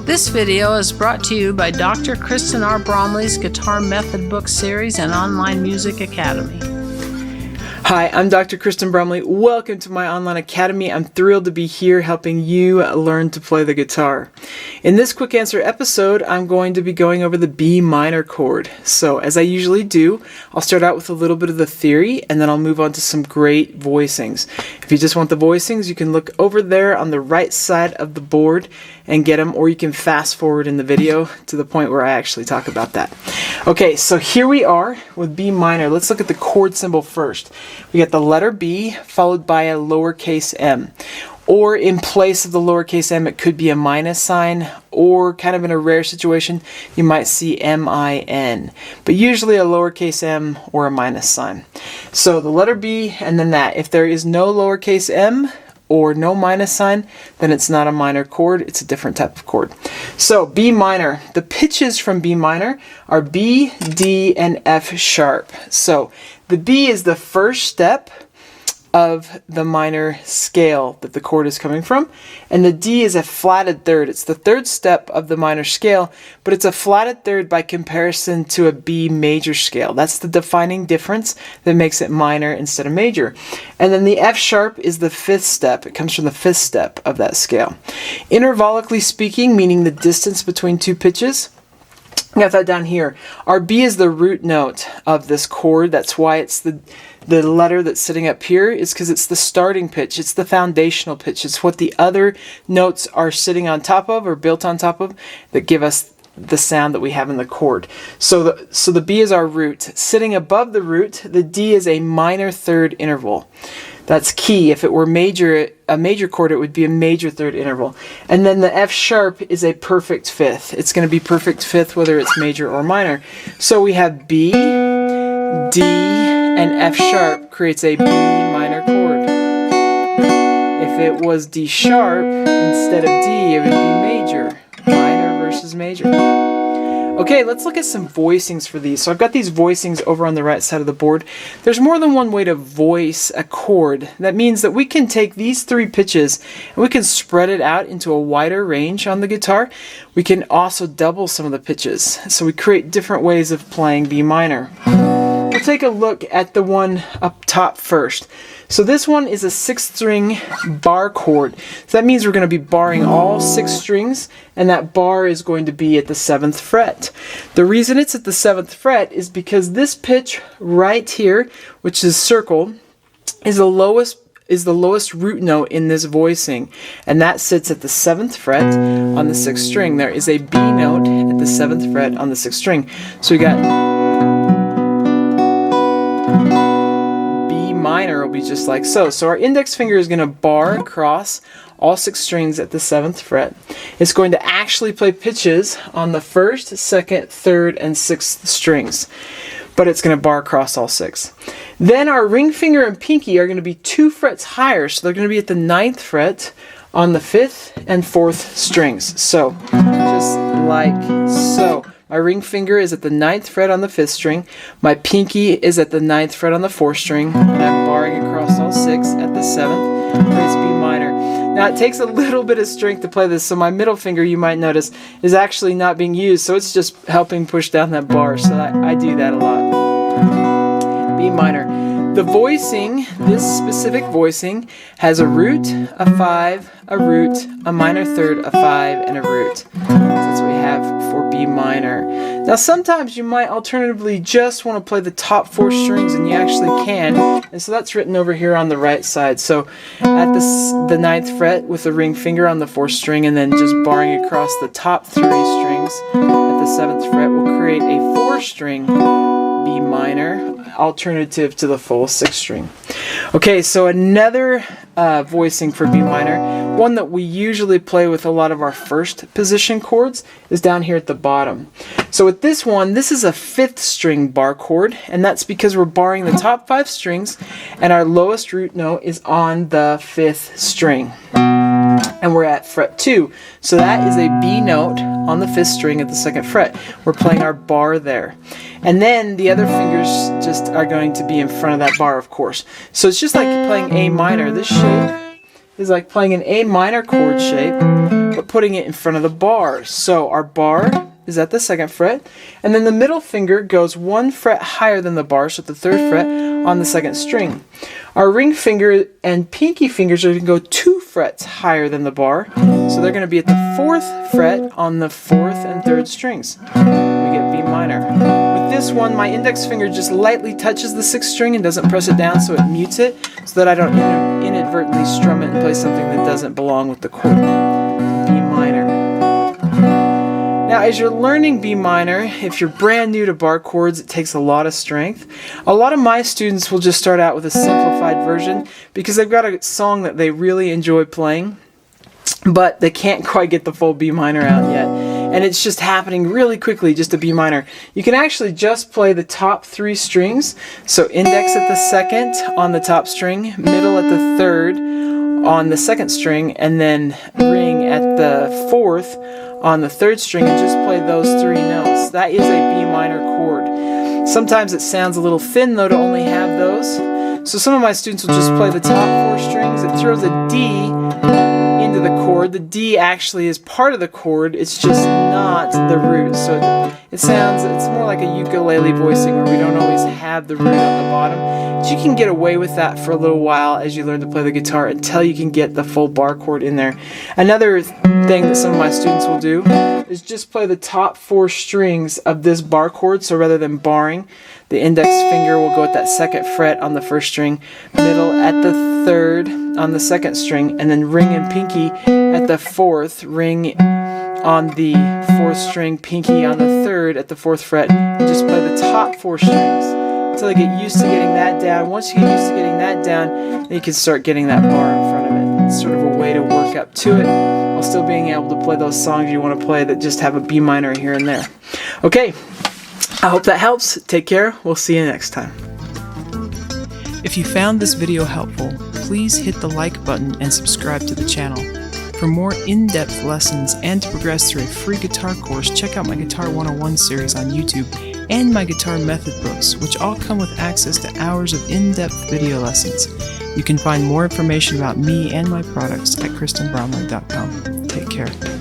This video is brought to you by Dr. Kristen R. Bromley's Guitar Method Book Series and Online Music Academy. Hi, I'm Dr. Kristen Bromley. Welcome to my online academy. I'm thrilled to be here helping you learn to play the guitar. In this quick answer episode, I'm going to be going over the B minor chord. So as I usually do, I'll start out with a little bit of the theory and then I'll move on to some great voicings. If you just want the voicings, you can look over there on the right side of the board and get them, or you can fast forward in the video to the point where I actually talk about that. Okay, so here we are with B minor. Let's look at the chord symbol first. We got the letter B followed by a lowercase m. Or in place of the lowercase m, it could be a minus sign, or kind of in a rare situation, you might see M-I-N. But usually a lowercase m or a minus sign. So the letter B and then that. If there is no lowercase m, or no minus sign, then it's not a minor chord, it's a different type of chord. So B minor, the pitches from B minor are B, D, and F sharp. So the B is the first step of the minor scale that the chord is coming from, and the D is a flatted third. It's the third step of the minor scale, but it's a flatted third by comparison to a B major scale. That's the defining difference that makes it minor instead of major. And then the F sharp is the fifth step. It comes from the fifth step of that scale. Intervallically speaking, meaning the distance between two pitches, I got that down here. Our B is the root note of this chord. That's why it's the letter that's sitting up here, is because it's the starting pitch. It's the foundational pitch. It's what the other notes are sitting on top of or built on top of that give us the sound that we have in the chord. So the B is our root. Sitting above the root, the D is a minor third interval. That's key. If it were a major chord, it would be a major third interval. And then the F sharp is a perfect fifth. It's going to be perfect fifth whether it's major or minor. So we have B, D, and F sharp creates a B minor chord. If it was D sharp instead of D, it would be major. Minor versus major. Okay, let's look at some voicings for these. So I've got these voicings over on the right side of the board. There's more than one way to voice a chord. That means that we can take these three pitches and we can spread it out into a wider range on the guitar. We can also double some of the pitches. So we create different ways of playing B minor. We'll take a look at the one up top first. So this one is a 6-string bar chord. So that means we're going to be barring all 6 strings, and that bar is going to be at the 7th fret. The reason it's at the 7th fret is because this pitch right here, which is circled, is the lowest root note in this voicing, and that sits at the 7th fret on the 6th string. There is a B note at the 7th fret on the 6th string. So we got minor will be just like so. So our index finger is going to bar across all 6 strings at the 7th fret. It's going to actually play pitches on the 1st, 2nd, 3rd, and 6th strings. But it's going to bar across all 6. Then our ring finger and pinky are going to be 2 frets higher. So they're going to be at the 9th fret on the 5th and 4th strings. So just like so. My ring finger is at the 9th fret on the 5th string. My pinky is at the 9th fret on the 4th string. And I'm barring across all 6 at the 7th. It's B minor. Now it takes a little bit of strength to play this, so my middle finger, you might notice, is actually not being used. So it's just helping push down that bar. So I do that a lot. B minor. The voicing, this specific voicing, has a root, a 5, a root, a minor third, a 5, and a root. So that's what we have for B minor. Now sometimes you might alternatively just want to play the top 4 strings, and you actually can. And so that's written over here on the right side. So at the 9th fret with the ring finger on the 4th string, and then just barring across the top 3 strings at the 7th fret will create a 4-string B minor, alternative to the full 6th string. Okay, so another voicing for B minor, one that we usually play with a lot of our first position chords, is down here at the bottom. So with this one, this is a 5th string bar chord, and that's because we're barring the top 5 strings, and our lowest root note is on the 5th string. And we're at fret 2. So that is a B note on the 5th string at the 2nd fret. We're playing our bar there. And then the other fingers just are going to be in front of that bar, of course. So it's just like playing A minor. This shape is like playing an A minor chord shape, but putting it in front of the bar. So our bar is at the 2nd fret, and then the middle finger goes 1 fret higher than the bar, so at the 3rd fret on the 2nd string. Our ring finger and pinky fingers are going to go 2 frets higher than the bar, so they're going to be at the 4th fret on the 4th and 3rd strings. We get B minor. With this one, my index finger just lightly touches the 6th string and doesn't press it down, so it mutes it, so that I don't inadvertently strum it and play something that doesn't belong with the chord. B minor. Now, as you're learning B minor, if you're brand new to bar chords, it takes a lot of strength. A lot of my students will just start out with a simplified version because they've got a song that they really enjoy playing, but they can't quite get the full B minor out yet. And it's just happening really quickly, just a B minor. You can actually just play the top 3 strings. So index at the 2nd on the top string, middle at the 3rd on the 2nd string, and then ring at the 4th on the 3rd string, and just play those 3 notes. That is a B minor chord. Sometimes it sounds a little thin though to only have those. So some of my students will just play the top 4 strings. It throws a D into the chord. The D actually is part of the chord, it's just not the root. So it's more like a ukulele voicing where we don't always have the root on the bottom. But you can get away with that for a little while as you learn to play the guitar until you can get the full bar chord in there. Another thing that some of my students will do is just play the top 4 strings of this bar chord. So rather than barring, the index finger will go at that 2nd fret on the 1st string, middle at the 3rd on the 2nd string, and then ring and pinky at the 4th, ring on the 4th string, pinky on the 3rd at the 4th fret, and just play the top 4 strings until they get used to getting that down. Once you get used to getting that down, then you can start getting that bar in front of it. It's sort of a way to work up to it while still being able to play those songs you want to play that just have a B minor here and there. Okay, I hope that helps. Take care. We'll see you next time. If you found this video helpful, please hit the like button and subscribe to the channel. For more in-depth lessons and to progress through a free guitar course, check out my Guitar 101 series on YouTube and my guitar method books, which all come with access to hours of in-depth video lessons. You can find more information about me and my products at KristenBromley.com. Take care.